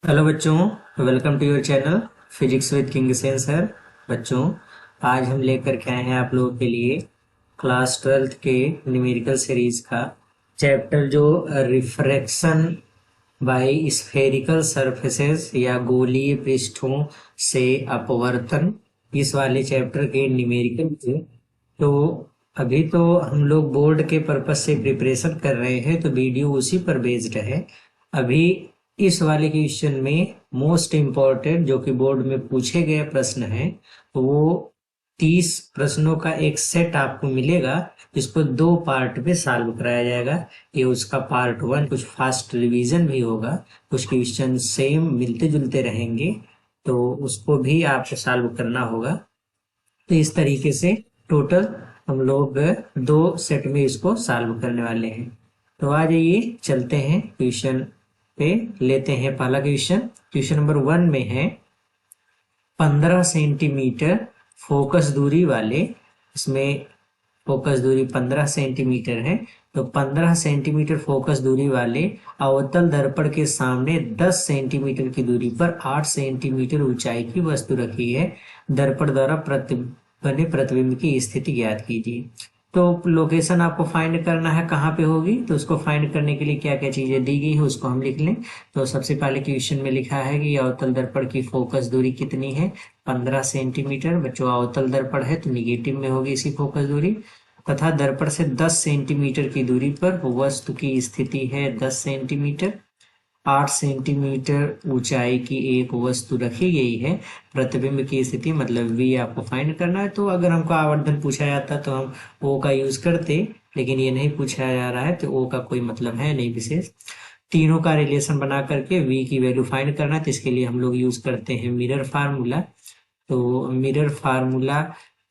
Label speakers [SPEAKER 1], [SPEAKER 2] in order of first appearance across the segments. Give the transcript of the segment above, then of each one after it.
[SPEAKER 1] Hello बच्चों, welcome to your channel physics with king Sen sir. बच्चों, आज हम लेकर के आए हैं आप लोगों के लिए क्लास 12th के न्यूमेरिकल सीरीज का चैप्टर जो रिफ्रैक्शन बाय स्फेरिकल सरफेसेस या गोलीय पृष्ठों से अपवर्तन, इस वाले चैप्टर के न्यूमेरिकल थे। तो अभी तो हम लोग बोर्ड के पर्पज से प्रिपरेशन कर रहे हैं, तो वीडियो उसी पर बेस्ड है। अभी इस वाले क्वेश्चन में मोस्ट इम्पोर्टेंट जो कि बोर्ड में पूछे गए प्रश्न हैं, तो वो 30 प्रश्नों का एक सेट आपको मिलेगा। इसको 2 पार्ट में सॉल्व कराया जाएगा। ये उसका पार्ट 1, कुछ फास्ट रिवीजन भी होगा, कुछ क्वेश्चन सेम मिलते जुलते रहेंगे, तो उसको भी आपको सॉल्व करना होगा। तो इस तरीके से टोटल हम लोग 2 सेट में इसको सॉल्व करने वाले हैं। तो आ जाइए, चलते हैं क्वेश्चन पे, लेते हैं पहला क्वेश्चन। क्वेश्चन नंबर 1 में है 15 सेंटीमीटर फोकस दूरी वाले, इसमें फोकस दूरी 15 सेंटीमीटर है। तो 15 सेंटीमीटर फोकस दूरी वाले अवतल दर्पण के सामने 10 सेंटीमीटर की दूरी पर 8 सेंटीमीटर ऊंचाई की वस्तु रखी है। दर्पण द्वारा बने प्रतिबिंब की स्थिति ज्ञात कीजिए। तो लोकेशन आपको फाइंड करना है कहाँ पे होगी, तो उसको फाइंड करने के लिए क्या क्या चीजें दी गई है उसको हम लिख लें। तो सबसे पहले क्वेश्चन में लिखा है कि अवतल दर्पण की फोकस दूरी कितनी है, 15 सेंटीमीटर। बच्चों, अवतल दर्पण है तो निगेटिव में होगी इसकी फोकस दूरी, तथा दर्पण से 10 सेंटीमीटर की दूरी पर वस्तु की स्थिति है 10 सेंटीमीटर। 8 सेंटीमीटर ऊंचाई की एक वस्तु रखी गई है। प्रतिबिंब की स्थिति मतलब V आपको फाइंड करना है। तो अगर हमको आवर्धन पूछा जाता तो हम O का यूज करते, लेकिन ये नहीं पूछा जा रहा है तो O का कोई मतलब है नहीं विशेष। तीनों का रिलेशन बना करके V की वैल्यू फाइंड करना है, तो इसके लिए हम लोग यूज करते हैं मिरर फार्मूला। तो मिरर फार्मूला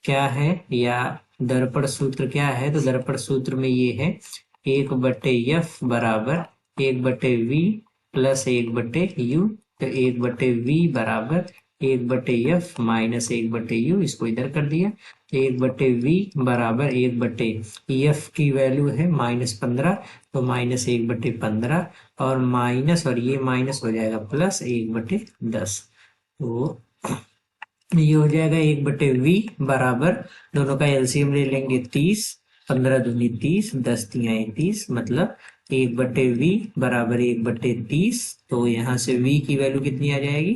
[SPEAKER 1] क्या है या दर्पण सूत्र क्या है, तो दर्पण सूत्र में ये है 1/F बराबर 1/V प्लस 1/U। तो 1/V बराबर 1/F माइनस 1/U, इसको इधर कर दिया। 1/V बराबर 1/F की वैल्यू है -15, तो -1/15, और माइनस और ये माइनस हो जाएगा प्लस 1/10। तो ये हो जाएगा 1/V बराबर, दोनों का एलसीएम ले लेंगे 30, 15 दूनी 30, 10 तियां 30, मतलब 1/V बराबर 1/30। तो यहाँ से V की वैल्यू कितनी आ जाएगी,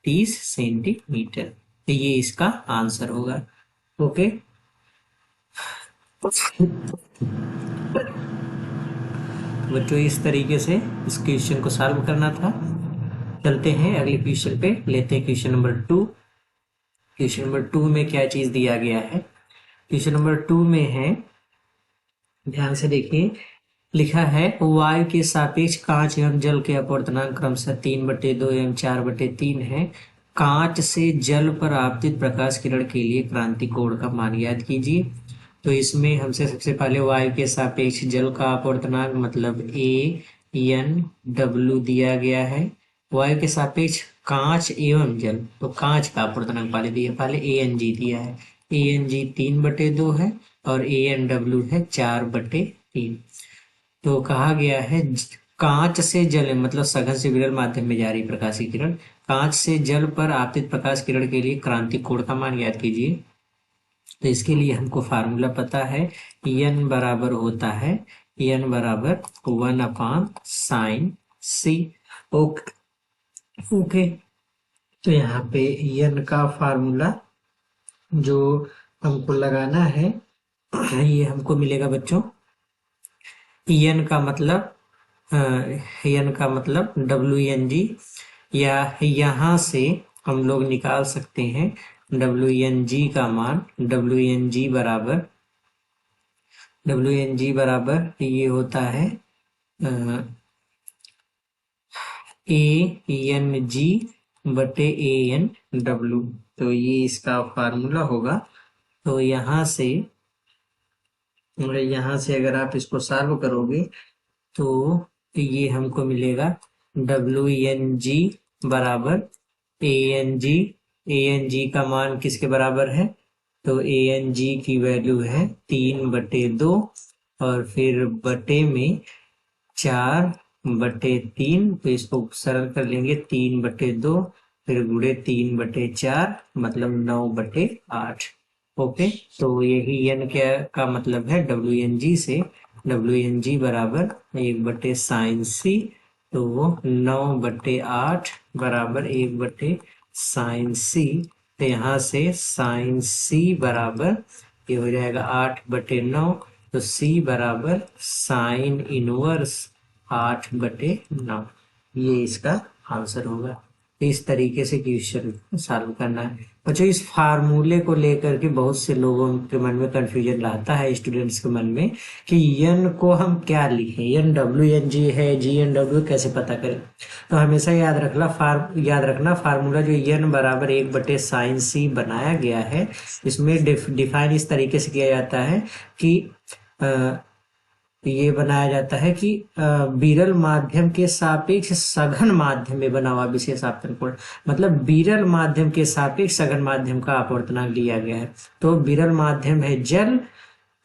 [SPEAKER 1] 30 सेंटीमीटर। तो ये इसका आंसर होगा। ओके, बच्चों इस तरीके से इस क्वेश्चन को सॉल्व करना था। चलते हैं अगले क्वेश्चन पे, लेते हैं क्वेश्चन नंबर 2। क्वेश्चन नंबर 2 में क्या चीज दिया गया है, क्वेश्चन नंबर 2 में है, ध्यान से देखिए, लिखा है वायु के सापेक्ष कांच एवं जल के अपवर्तनांक क्रमशः 3/2 एवं 4/3 है। कांच से जल पर आपतित प्रकाश किरण के लिए क्रांति कोण का मान ज्ञात कीजिए। तो इसमें हमसे सबसे पहले वायु के सापेक्ष जल का अपवर्तनांक मतलब AN/W दिया गया है। वायु के सापेक्ष कांच एवं जल, तो कांच का अपवर्तनांक पहले ANG दिया है। ANG 3/2 है और ANW है 4/3। तो कहा गया है कांच से जल मतलब सघन से विरल माध्यम में जा रही प्रकाश की किरण, कांच से जल पर आपतित प्रकाश किरण के लिए क्रांति कोण का मान ज्ञात कीजिए। तो इसके लिए हमको फार्मूला पता है, N बराबर होता है N बराबर 1/sin C। ओके, तो यहाँ पे N का फार्मूला जो हमको लगाना है, ये हमको मिलेगा बच्चों, N का मतलब N का मतलब WNG, या यहाँ से हम लोग निकाल सकते हैं WNG का मान। WNG बराबर ये होता है ANG/ANW। तो ये इसका फार्मूला होगा। तो यहाँ से अगर आप इसको सॉल्व करोगे तो ये हमको मिलेगा WNG बराबर ANG का मान किसके बराबर है, तो ANG की वैल्यू है 3/2 और फिर बटे में 4 बटे 3, तो इसको सरल कर लेंगे 3/2, फिर गुणे 3/4, मतलब 9/8। ओके, तो यही n क्या का मतलब है WNG से, WNG बराबर 1/sin c, तो वो 9/8 बराबर 1/sin c। तो यहाँ से sin c बराबर ये हो जाएगा 8/9, तो c बराबर sin इनवर्स 8/9, ये इसका आंसर होगा। तो इस तरीके से क्वेश्चन सॉल्व करना है बच्चों। इस फार्मूले को लेकर के बहुत से लोगों के मन में कंफ्यूजन रहता है, स्टूडेंट्स के मन में, कि n को हम क्या लिखें, n WNG है, GNW कैसे पता करें। तो हमेशा याद रखना फार्मूला जो n बराबर 1/sin c बनाया गया है, इसमें डिफाइन इस तरीके से किया जाता है कि ये बनाया जाता है कि विरल माध्यम के सापेक्ष सघन माध्यम में बना हुआ विशेष आपतन कोण, मतलब विरल माध्यम के सापेक्ष सघन माध्यम का अपवर्तनांक लिया गया है। तो विरल माध्यम है जल,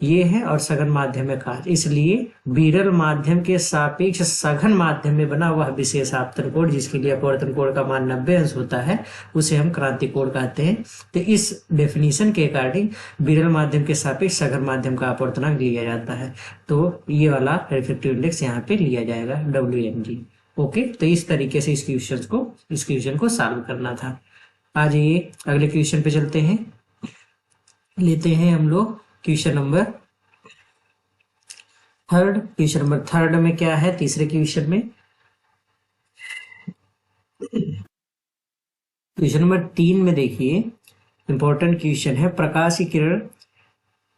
[SPEAKER 1] ये है, और सघन माध्यम है कांच, इसलिए विरल माध्यम के सापेक्ष सघन माध्यम में बना हुआ विशेष आपतन कोण, जिसके लिए अपवर्तन कोण का मान 90 अंश होता है, उसे हम क्रांति कोण कहते हैं। तो इस डेफिनेशन के अकॉर्डिंग विरल माध्यम के सापेक्ष सघन माध्यम का अपवर्तनांक लिया जाता है। तो ये वाला रिफ्रैक्टिव इंडेक्स यहाँ पे लिया जाएगा WNG। ओके, तो इस तरीके से इस क्वेश्चन को सॉल्व करना था। आ जाइए अगले क्वेश्चन पे चलते हैं। लेते हैं हम लोग क्वेश्चन नंबर थर्ड में क्या है, तीसरे क्वेश्चन में क्वेश्चन नंबर 3 में देखिए, इंपॉर्टेंट क्वेश्चन है। प्रकाश की किरण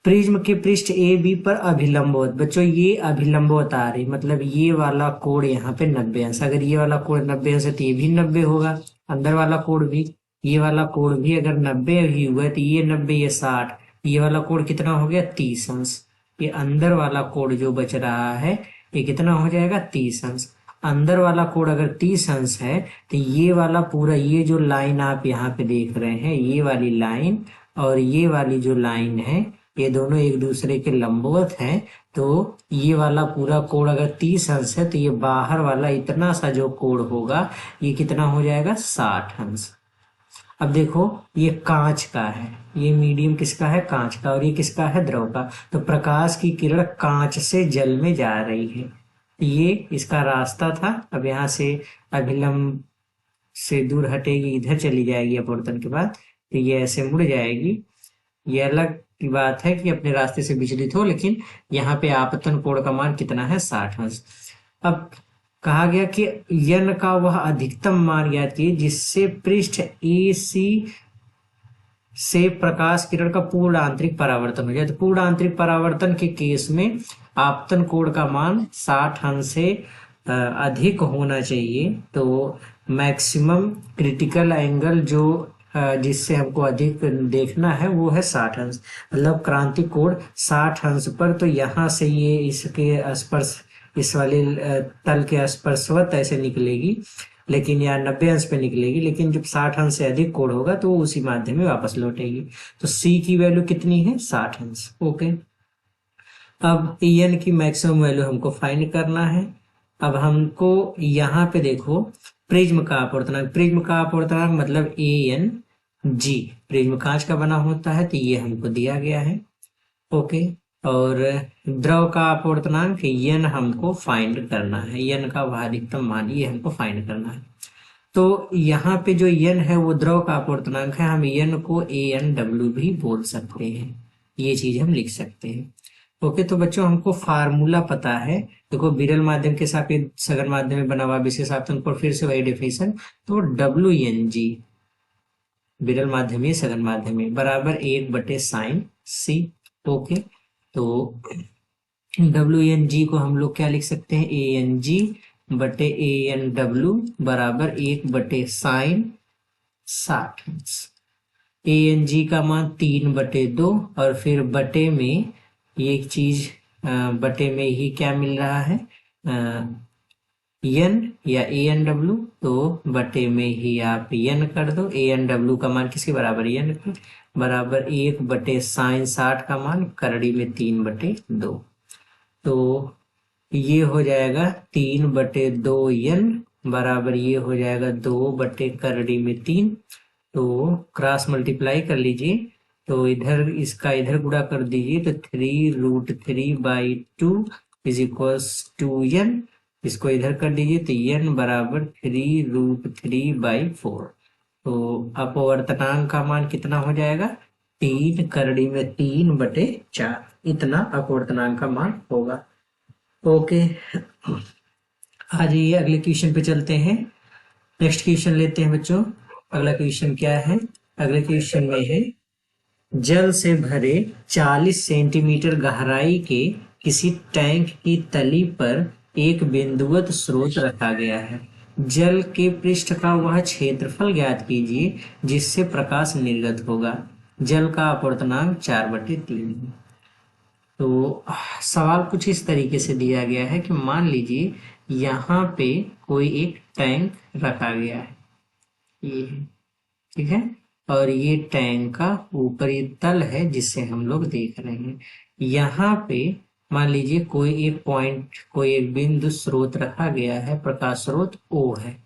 [SPEAKER 1] प्रिज्म के पृष्ठ AB पर अभिलंबवत, बच्चों ये अभिलंबवत आ रही, मतलब ये वाला कोण यहाँ पे 90 अंश, अगर ये वाला कोण 90 अंश है तो ये भी 90 होगा, अंदर वाला कोण भी, ये वाला कोण भी अगर 90 ही हुआ तो ये 90, ये 60, ये वाला कोण कितना हो गया 30 अंश। ये अंदर वाला कोण जो बच रहा है ये कितना हो जाएगा 30 अंश। अंदर वाला कोण अगर 30 अंश है तो ये वाला पूरा, ये जो लाइन आप यहाँ पे देख रहे हैं, ये वाली लाइन और ये वाली जो लाइन है, ये दोनों एक दूसरे के लंबवत हैं। तो ये वाला पूरा कोण अगर 30 अंश है तो ये बाहर वाला इतना सा जो कोण होगा ये कितना हो जाएगा 60 अंश। अब देखो ये कांच का है, ये मीडियम किसका है कांच का, और ये किसका है द्रव का। तो प्रकाश की किरण कांच से जल में जा रही है, ये इसका रास्ता था। अब यहाँ से अभिलंब से दूर हटेगी, इधर चली जाएगी अपवर्तन के बाद, तो ये ऐसे मुड़ जाएगी। ये अलग की बात है कि अपने रास्ते से विचलित हो, लेकिन यहाँ पे आपतन कोण का मान कितना है 60 अंश। अब कहा गया कि n का वह अधिकतम मान ज्ञात कीजिए जिससे पृष्ठ AC से प्रकाश किरण का पूर्ण आंतरिक परावर्तन हो जाए। तो पूर्ण आंतरिक परावर्तन के केस में आपतन कोण का मान 60 अंश से अधिक होना चाहिए। तो मैक्सिमम क्रिटिकल एंगल जो जिससे हमको अधिक देखना है वो है 60 अंश, मतलब क्रांति कोण 60 अंश पर। तो यहाँ से ये इसके स्पर्श, इस वाले तल के स्पर्शवत ऐसे निकलेगी, लेकिन यहाँ 90 अंश पे निकलेगी, लेकिन जब 60 अंश से अधिक कोण होगा तो वो उसी माध्यम में वापस लौटेगी। तो C की वैल्यू कितनी है 60 अंश। ओके, अब En की मैक्सिमम वैल्यू हमको फाइंड करना है। अब हमको यहाँ पे देखो प्रिज्म का अपवर्तनांक मतलब ANG, प्रिज्म कांच का बना होता है, तो ये हमको दिया गया है। ओके, और द्रव का अपवर्तनांक n हमको फाइंड करना है, n का वह अधिकतम मान ये हमको फाइंड करना है। तो यहाँ पे जो n है वो द्रव का अपवर्तनांक है, हम n को ANW भी बोल सकते हैं, ये चीज हम लिख सकते हैं। ओके, तो बच्चों हमको फार्मूला पता है। देखो विरल माध्यम के सापेक्ष सघन माध्यम में बना हुआ विशेष आपतन कोण, फिर से वही डेफिनेशन, तो WNG विरल माध्यम सघन माध्यम बराबर 1/sin c। ओके, तो WNG को हम लोग क्या लिख सकते हैं, ANG बटे ANW बराबर 1/sin 60। ANG का मान 3/2, और फिर बटे में ये चीज बटे में ही क्या मिल रहा है n या ANW, तो बटे में ही आप n कर दो। ANW का मान किसके बराबर n के बराबर 1/sin 60 का मान करड़ी में 3/2। तो ये हो जाएगा 3/2 n बराबर ये हो जाएगा 2/3 तो क्रॉस मल्टीप्लाई कर लीजिए, तो इधर इसका इधर गुणा कर दीजिए, तो 3√3/2 इज इक्वल्स टू n। इसको इधर कर दीजिए तो n बराबर 3√3/4। तो अपवर्तनांक का मान कितना हो जाएगा, 3√3/4, इतना अपवर्तनांक का मान होगा। ओके, आ जाइए अगले क्वेश्चन पे चलते हैं। नेक्स्ट क्वेश्चन लेते हैं बच्चों। अगला क्वेश्चन क्या है, अगले क्वेश्चन में है जल से भरे 40 सेंटीमीटर गहराई के किसी टैंक की तली पर एक बिंदुवत स्रोत रखा गया है। जल के पृष्ठ का वह क्षेत्रफल ज्ञात कीजिए जिससे प्रकाश निर्गत होगा। जल का अपवर्तनांक 4/3 है। तो सवाल कुछ इस तरीके से दिया गया है कि मान लीजिए यहाँ पे कोई एक टैंक रखा गया है, ये है, ठीक है, और ये टैंक का ऊपरी तल है जिसे हम लोग देख रहे हैं। यहाँ पे मान लीजिए कोई एक पॉइंट, कोई एक बिंदु स्रोत रखा गया है, प्रकाश स्रोत O है।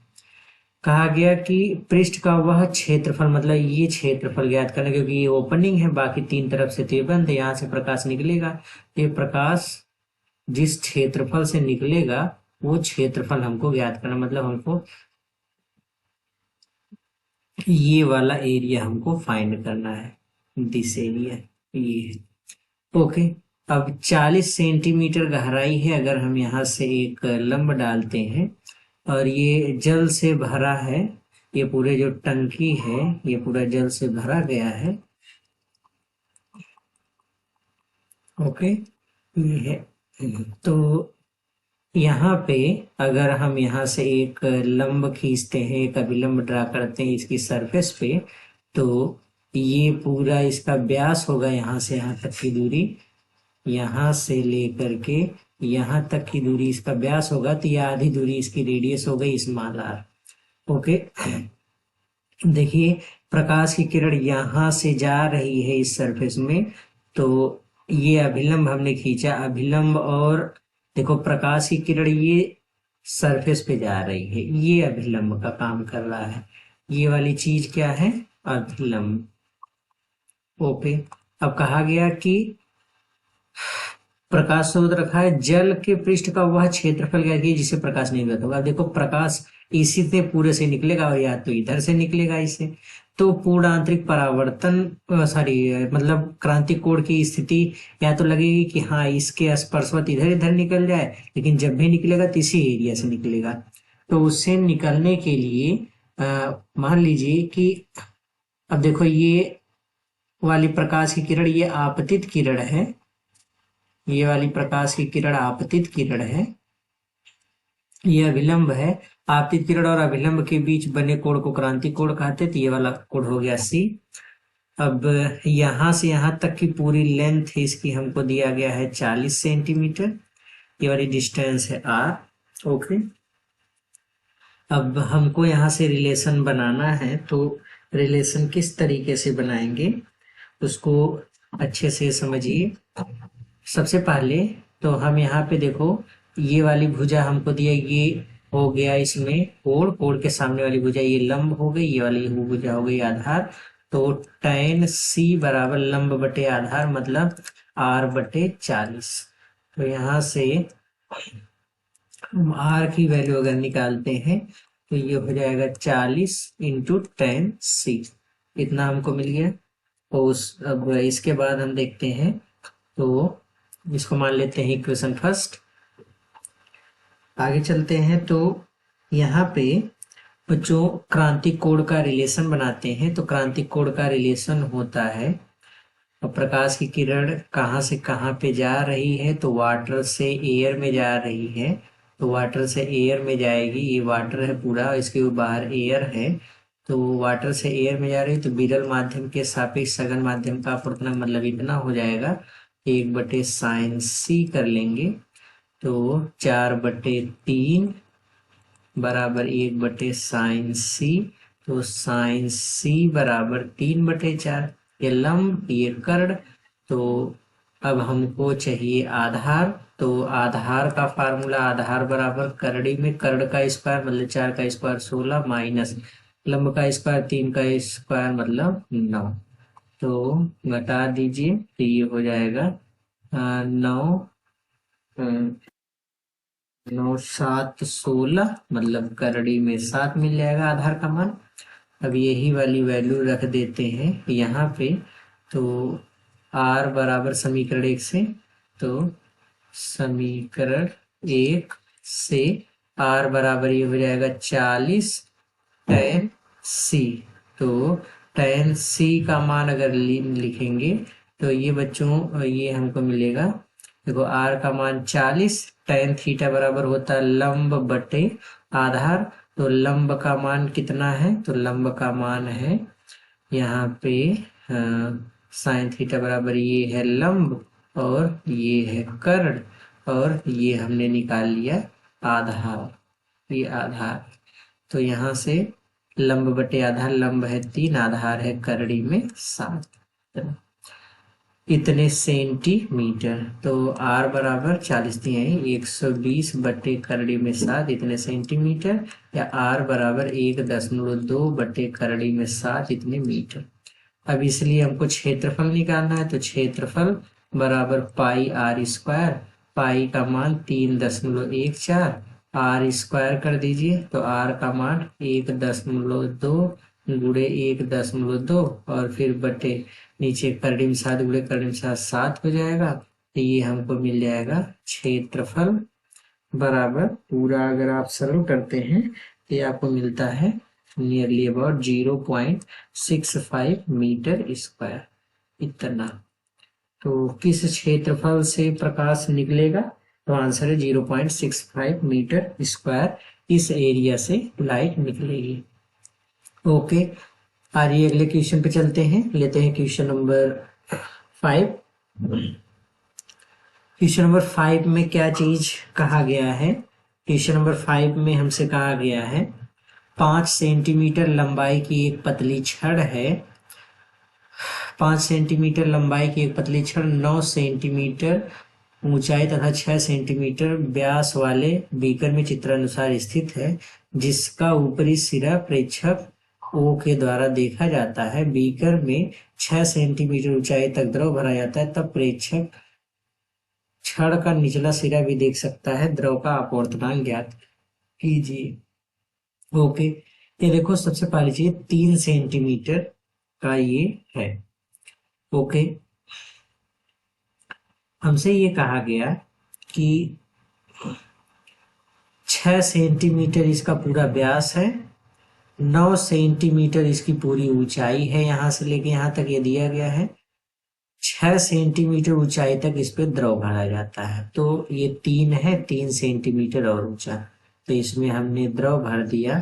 [SPEAKER 1] कहा गया कि पृष्ठ का वह क्षेत्रफल, मतलब ये क्षेत्रफल ज्ञात करना, क्योंकि ये ओपनिंग है, बाकी 3 तरफ से तो ये बंद है, यहाँ से प्रकाश निकलेगा। ये प्रकाश जिस क्षेत्रफल से निकलेगा वो क्षेत्रफल हमको ज्ञात करना, मतलब हमको ये वाला एरिया हमको फाइंड करना है, दिस एरिया ये है। ओके, अब 40 सेंटीमीटर गहराई है, अगर हम यहाँ से एक लंब डालते हैं और ये जल से भरा है, ये पूरे जो टंकी है ये पूरा जल से भरा गया है। ओके, ये है। तो यहाँ पे अगर हम यहाँ से एक लंब खींचते हैं, एक अभिलंब ड्रा करते हैं इसकी सरफेस पे, तो ये पूरा इसका व्यास होगा, यहाँ से यहाँ तक की दूरी, यहाँ से लेकर के यहाँ तक की दूरी इसका व्यास होगा, तो ये आधी दूरी इसकी रेडियस हो गई स्मॉल r। ओके, देखिए प्रकाश की किरण यहाँ से जा रही है इस सरफेस में, तो ये अभिलंब हमने खींचा, अभिलंब, और देखो प्रकाश की किरण ये सरफेस पे जा रही है, ये अभिलंब का काम कर रहा है। ये वाली चीज क्या है, अभिलंब। ओके, अब कहा गया कि प्रकाश स्रोत रखा है, जल के पृष्ठ का वह क्षेत्रफल क्या है जिससे प्रकाश निर्गत होगा। देखो प्रकाश इसी से पूरे से निकलेगा और या तो इधर से निकलेगा इससे, तो पूर्ण आंतरिक परावर्तन मतलब क्रांतिक कोण की स्थिति या तो लगेगी कि हाँ इसके स्पर्शवत इधर इधर निकल जाए, लेकिन जब भी निकलेगा तो इसी एरिया से निकलेगा। तो उससे निकलने के लिए मान लीजिए कि अब देखो ये वाली प्रकाश की किरण ये आपतित किरण है, ये वाली प्रकाश की किरण आपतित किरण है, ये अभिलंब है। आपतित किरण और अभिलंब के बीच बने कोण को क्रांतिक कोण कहते, तो ये वाला कोण हो गया C। अब यहाँ से यहाँ तक की पूरी लेंथ इसकी हमको दिया गया है 40 सेंटीमीटर, ये वाली डिस्टेंस है R। ओके, अब हमको यहाँ से रिलेशन बनाना है, तो रिलेशन किस तरीके से बनाएंगे उसको अच्छे से समझिए। सबसे पहले तो हम यहाँ पे देखो ये वाली भुजा हमको दिया, ये हो गया इसमें कोण, कोण के सामने वाली भुजा ये लंब हो गई, ये वाली भुजा हो गई आधार। तो tan C बराबर लंब बटे आधार मतलब R/40। तो यहाँ से हम R की वैल्यू अगर निकालते हैं तो ये हो जाएगा 40 × tan C, इतना हमको मिल गया। तो अब इसके बाद हम देखते हैं, तो इसको मान लेते हैं इक्वेशन फर्स्ट। आगे चलते हैं, तो यहाँ पे बच्चों क्रांतिक कोण का रिलेशन बनाते हैं। तो क्रांतिक कोण का रिलेशन होता है, और प्रकाश की किरण कहाँ से कहाँ पे जा रही है, तो वाटर से एयर में जा रही है, तो वाटर से एयर में जाएगी, ये वाटर है पूरा, इसके बाहर एयर है, तो वाटर से एयर में जा रही है, तो विरल माध्यम के सापेक्ष सघन माध्यम का अपवर्तनांक मतलब इतना हो जाएगा 1/sin C कर लेंगे, तो 4/3 बराबर 1/sin C, तो sin C बराबर 3/4। ये लंब ये कर्ण, तो अब हमको चाहिए आधार। तो आधार का फार्मूला, आधार बराबर करड़ी में कर्ण का स्क्वायर मतलब 4 का स्क्वायर 16 माइनस लंब का स्क्वायर 3 का स्क्वायर मतलब 9। तो घटा दीजिए तो ये हो जाएगा 9 9 7 16 मतलब करड़ी में 7 मिल जाएगा आधार का मान। अब यही वाली वैल्यू रख देते हैं यहाँ पे। तो r बराबर समीकरण 1 से, तो समीकरण 1 से r बराबर ये हो जाएगा 40 tan c। तो tan c का मान अगर लिखेंगे तो ये बच्चों ये हमको मिलेगा, देखो r का मान 40, tan थीटा बराबर होता है लंब बटे आधार। तो लंब का मान कितना है, तो लंब का मान है यहाँ पे साइन थीटा बराबर ये है लंब और ये है कर्ण, और ये हमने निकाल लिया आधार, ये आधार। तो यहाँ से लंब बटे आधार, लंब है 3, आधार है करड़ी में 7, इतने सेंटीमीटर। तो r बराबर 40 दिए हैं 120 बटे करड़ी में 7 इतने सेंटीमीटर, या r बराबर 1.2 बटे करड़ी में 7 इतने मीटर। अब इसलिए हमको क्षेत्रफल निकालना है। तो क्षेत्रफल बराबर पाई r स्क्वायर, पाई का मान 3.14, r स्क्वायर कर दीजिए तो r का मान 1.2 गुणे 1.2 और फिर बटे नीचे करड़ी में 7 गुणे करड़ी में 7 7 हो जाएगा। तो ये हमको मिल जाएगा क्षेत्रफल बराबर, पूरा अगर आप सरल करते हैं तो ये आपको मिलता है नियरली अबाउट 0.65 मीटर स्क्वायर इतना। तो किस क्षेत्रफल से प्रकाश निकलेगा, तो आंसर है 0.65 मीटर स्क्वायर, इस एरिया से लाइट निकलेगी। ओके, आइए अगले क्वेश्चन पे चलते हैं। लेते हैं क्वेश्चन नंबर 5। क्वेश्चन नंबर 5 में क्या चीज कहा गया है, क्वेश्चन नंबर 5 में हमसे कहा गया है 5 सेंटीमीटर लंबाई की एक पतली छड़ है, 5 सेंटीमीटर लंबाई की एक पतली छड़ 9 सेंटीमीटर ऊंचाई तथा 6 सेंटीमीटर व्यास वाले बीकर में चित्रानुसार स्थित है, जिसका ऊपरी सिरा प्रेक्षक O के द्वारा देखा जाता है। बीकर में 6 सेंटीमीटर ऊंचाई तक द्रव भरा जाता है, तब प्रेक्षक छड़ का निचला सिरा भी देख सकता है। द्रव का अपवर्तनांक ज्ञात कीजिए। ओके, ये देखो सबसे पहली चीज 3 सेंटीमीटर का ये है। ओके, हमसे ये कहा गया कि 6 सेंटीमीटर इसका पूरा व्यास है, 9 सेंटीमीटर इसकी पूरी ऊंचाई है, यहां से लेके यहां तक ये दिया गया है, 6 सेंटीमीटर ऊंचाई तक इस पे द्रव भरा जाता है। तो ये 3 है, 3 सेंटीमीटर और ऊंचा, तो इसमें हमने द्रव भर दिया।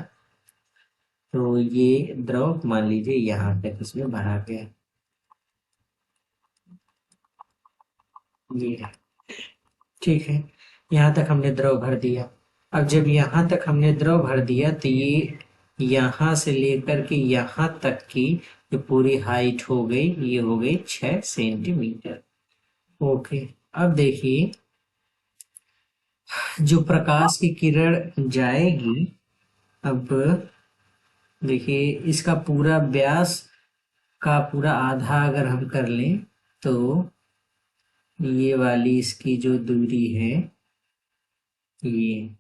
[SPEAKER 1] तो ये द्रव मान लीजिए यहां तक इसमें भरा गया, ये ठीक है, यहां तक हमने द्रव भर दिया। अब जब यहां तक हमने द्रव भर दिया तो ये यहां से लेकर के यहां तक की जो पूरी हाइट हो गई ये हो गई 6 सेंटीमीटर। ओके, अब देखिए जो प्रकाश की किरण जाएगी, अब देखिए इसका पूरा व्यास का पूरा आधा अगर हम कर लें तो ये वाली इसकी जो दूरी है, ये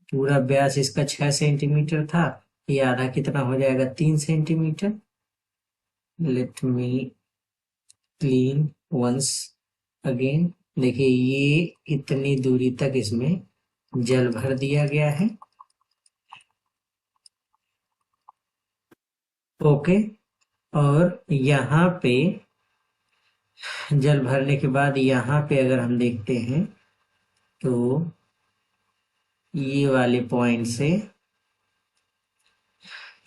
[SPEAKER 1] पूरा व्यास इसका 6 सेंटीमीटर था, ये आधा कितना हो जाएगा 3 centimetre. Let me clean once again. देखिए ये इतनी दूरी तक इसमें जल भर दिया गया है। ओके, और यहाँ पे जल भरने के बाद यहाँ पे अगर हम देखते हैं तो ये वाले पॉइंट से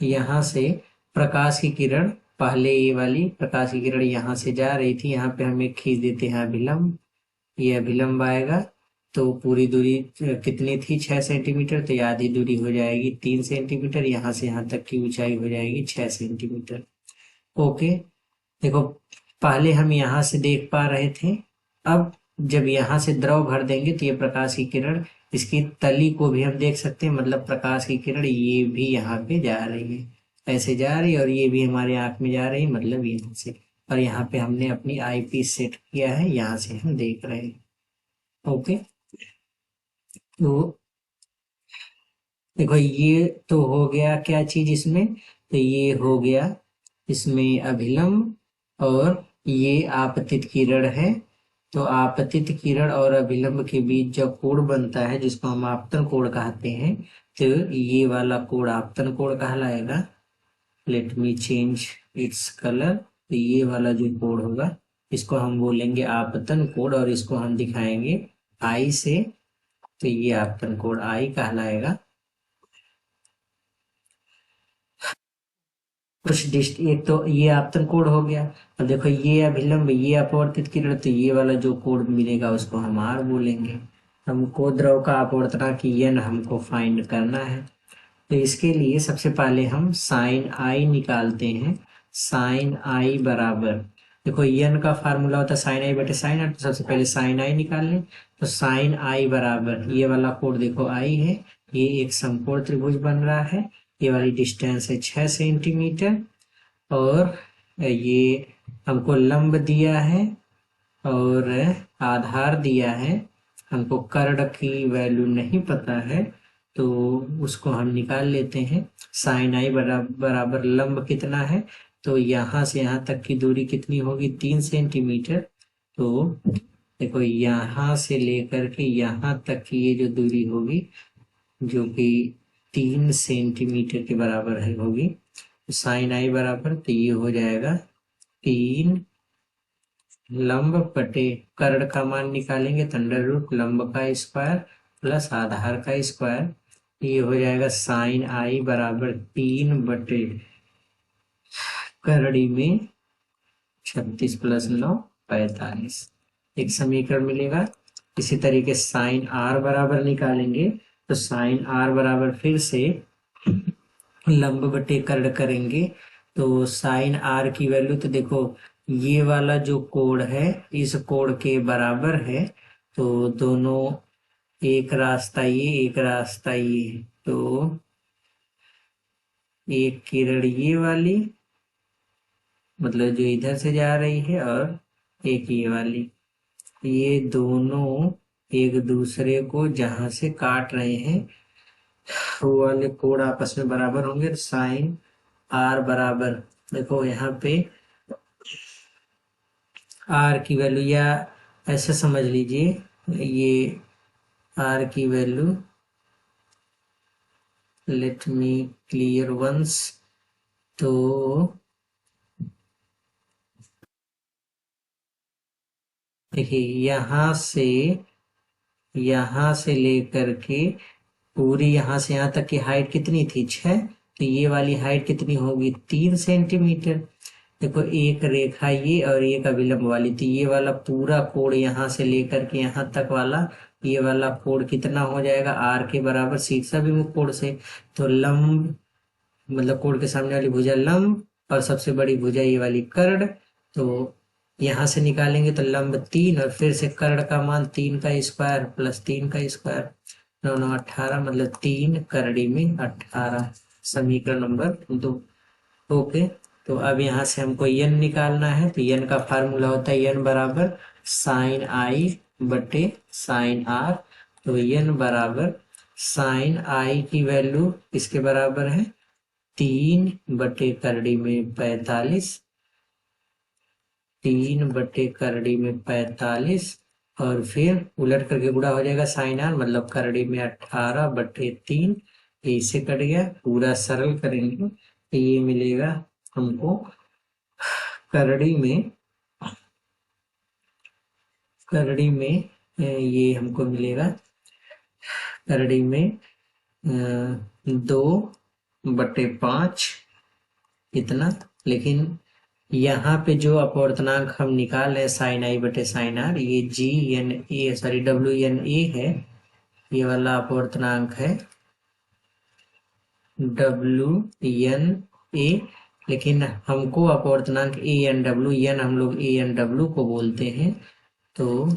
[SPEAKER 1] यहाँ से प्रकाश की किरण, पहले ये वाली प्रकाश की किरण यहाँ से जा रही थी, यहाँ पे हम एक खींच देते हैं अभिलंब, ये अभिलंब आएगा। तो पूरी दूरी कितनी थी 6 सेंटीमीटर, तो ये आधी दूरी हो जाएगी 3 सेंटीमीटर, यहाँ से यहाँ तक की ऊंचाई हो जाएगी 6 सेंटीमीटर। ओके, देखो पहले हम यहाँ से देख पा रहे थे, अब जब यहाँ से द्रव भर देंगे तो ये प्रकाश की किरण इसकी तली को भी हम देख सकते हैं, मतलब प्रकाश की किरण ये भी यहाँ पे जा रही है, ऐसे जा रही है, और ये भी हमारे आंख में जा रही है, मतलब यहाँ से। और यहाँ पे हमने अपनी आई पीस सेट किया है, यहाँ से हम देख रहे हैं। ओके, तो देखो ये तो हो गया क्या चीज इसमें, तो ये हो गया इसमें अभिलंब, और ये आपतित किरण है। तो आपतित किरण और अभिलंब के बीच जो कोण बनता है जिसको हम आपतन कोण कहते हैं, तो ये वाला कोण आपतन कोण कहलाएगा। Let me change its colour. तो ये वाला जो कोण होगा इसको हम बोलेंगे आपतन कोण, और इसको हम दिखाएंगे आई से, तो ये आपतन कोण आई कहलाएगा। एक तो ये आपतन कोण हो गया। अब देखो ये अभिलंब, ये अपवर्तित किरण, तो ये वाला जो कोण मिलेगा उसको हम आर बोलेंगे। हमको द्रव का अपवर्तनांक n हमको फाइंड करना है। तो इसके लिए सबसे पहले हम साइन आई निकालते हैं। साइन आई बराबर, देखो n का फार्मूला होता है साइन आई बटे साइन आर, तो सबसे पहले साइन आई निकाल लें। तो साइन आई बराबर, ये वाला कोण देखो आई है, ये एक समकोण त्रिभुज बन रहा है, ये वाली डिस्टेंस है 6 सेंटीमीटर, और ये हमको लंब दिया है और आधार दिया है। हमको कर्ण की वैल्यू नहीं पता है, तो उसको हम निकाल लेते हैं। साइन आई बराबर लंब कितना है, तो यहाँ से यहाँ तक की दूरी कितनी होगी, 3 सेंटीमीटर। तो देखो यहाँ से लेकर के यहाँ तक की ये जो दूरी होगी, जो कि 3 सेंटीमीटर के बराबर है होगी, तो साइन आई बराबर, तो ये हो जाएगा 3 लंब बटे कर्ण का मान निकालेंगे तो अंडर रूट लंब का स्क्वायर प्लस आधार का स्क्वायर, ये हो जाएगा साइन आई बराबर 3 बटे करड़ी में 36 प्लस 9 45, एक समीकरण मिलेगा। इसी तरीके साइन आर बराबर निकालेंगे, तो साइन आर बराबर फिर से लंब बटे कर्ण करेंगे, तो साइन आर की वैल्यू, तो देखो ये वाला जो कोण है इस कोण के बराबर है, तो दोनों एक रास्ता ये एक रास्ता ये, तो एक किरण ये वाली, मतलब जो इधर से जा रही है, और एक ये वाली, ये दोनों एक दूसरे को जहां से काट रहे हैं वो वाले कोण आपस में बराबर होंगे। साइन आर बराबर, देखो यहाँ पे आर की वैल्यू, या ऐसे समझ लीजिए ये आर की value, let me clear once, तो देखिए यहाँ से लेकर के पूरी यहाँ से यहाँ तक की हाइट कितनी थी 6, तो ये वाली हाइट कितनी होगी 3 सेंटीमीटर। देखो एक रेखा ये और एक अभिलंब वाली, तो ये वाला पूरा कोण यहाँ से लेकर के यहाँ तक वाला, ये वाला कोण कितना हो जाएगा आर के बराबर शीर्ष अभिमुख कोण से। तो लंब मतलब कोण के सामने वाली भुजा लंब और सबसे बड़ी भुजा ये वाली कर्ण, तो यहाँ से निकालेंगे तो लंब 3 और फिर से कर्ण का मान 3 का स्क्वायर प्लस 3 का स्क्वायर, 9 9 18, मतलब 3 करड़ी में 18, समीकरण नंबर 2। ओके, तो अब यहाँ से हमको n निकालना है, तो n का फार्मूला होता है n बराबर साइन आई बटे साइन आर। तो n बराबर साइन आई की वैल्यू इसके बराबर है 3 बटे करड़ी में 45, 3 बटे करड़ी में 45, और फिर उलट करके गुणा हो जाएगा साइन आर, मतलब करड़ी में 18 बटे 3, इससे कट गया, पूरा सरल करेंगे तो ये मिलेगा हमको करड़ी में ये हमको मिलेगा करड़ी में 2/5 इतना। लेकिन यहाँ पे जो अपवर्तनांक हम निकाल रहे हैं साइन आई बटे साइन आर, ये WNA है, ये वाला अपवर्तनांक है WNA, लेकिन हमको अपवर्तनांक ए एन डब्ल्यू, एन हम लोग ए एन डब्ल्यू को बोलते हैं, तो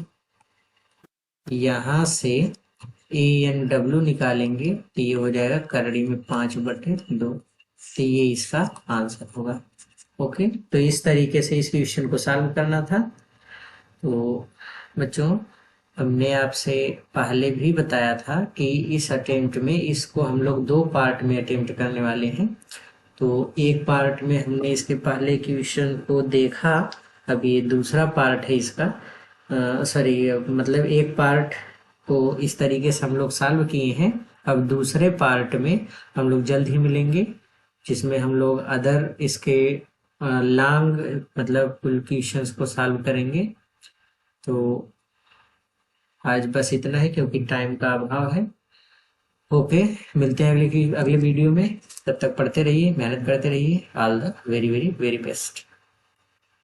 [SPEAKER 1] यहाँ से ए एन डब्ल्यू निकालेंगे तो ये हो जाएगा करड़ी में 5/2, तो ये इसका आंसर होगा। ओके, तो इस तरीके से इस क्वेश्चन को सॉल्व करना था। तो बच्चों, हमने आपसे पहले भी बताया था कि इस अटेम्प्ट में इसको हम लोग 2 पार्ट में अटेम्प्ट करने वाले हैं। तो एक पार्ट में हमने इसके पहले क्वेश्चन को देखा, अब ये दूसरा पार्ट है इसका, सॉरी मतलब एक पार्ट को इस तरीके से हम लोग सॉल्व किए हैं। अब दूसरे पार्ट में हम लोग जल्द ही मिलेंगे, जिसमें हम लोग अदर इसके लॉन्ग मतलब फुल क्वेश्चंस को सॉल्व करेंगे। तो आज बस इतना है क्योंकि टाइम का अभाव है। ओके, मिलते हैं अगले वीडियो में। तब तक पढ़ते रहिए, मेहनत करते रहिए। All the very very very best.